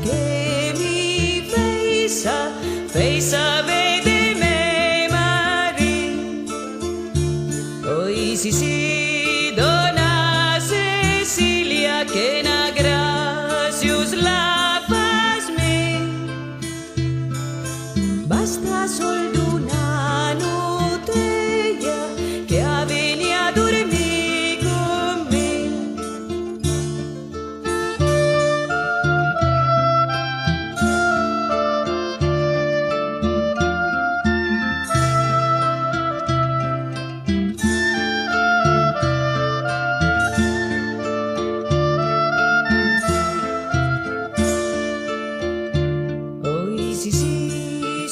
che mi feisa vede me mari. Oi si dona Cecilia que na gracias la paz me basta solduna notella que ha venido a dormir conmigo.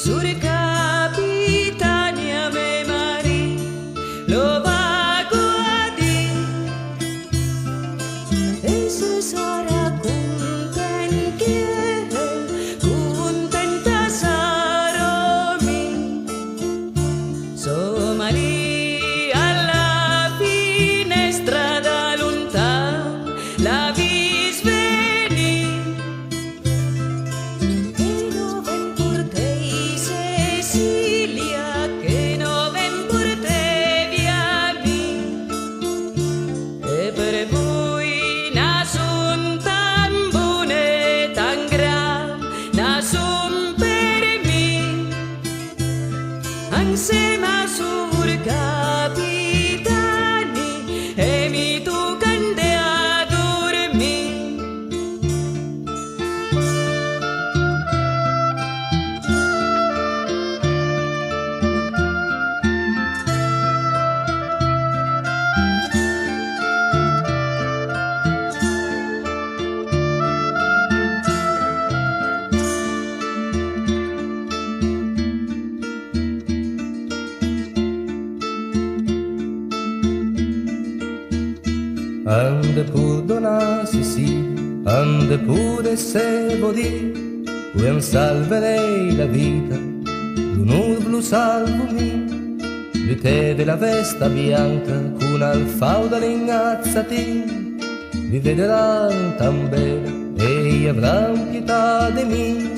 Sur capitania me mari lo vago a di eso sarà contenta sarò mi so mari alla finestra da lontano la vis venir. Cecilia che no ven por te via mi e per voi nasun tan bune tan gran nasun per mi ansema sur capitani e mi tocan de a dormir. Ande pur dona Cecilia, ande pure se vodi, un salverei la vita, d'un blu salvomi, l'uteve la vesta bianca, con al fauda l'ingazzati, vi vedranno tan bene e avranno pietà di me.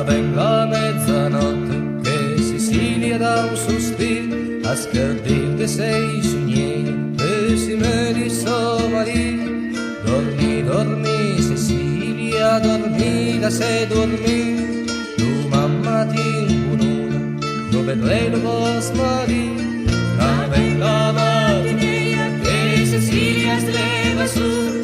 Venga mezzanotte che Cecilia dà un sospiro a scherdir de sei sogni e si meri so marì. Dormi, dormi Cecilia, dormi da se dormi, tu mamma ti impunura, non vedrei lo vos marì. Venga mattinea che Cecilia sleva su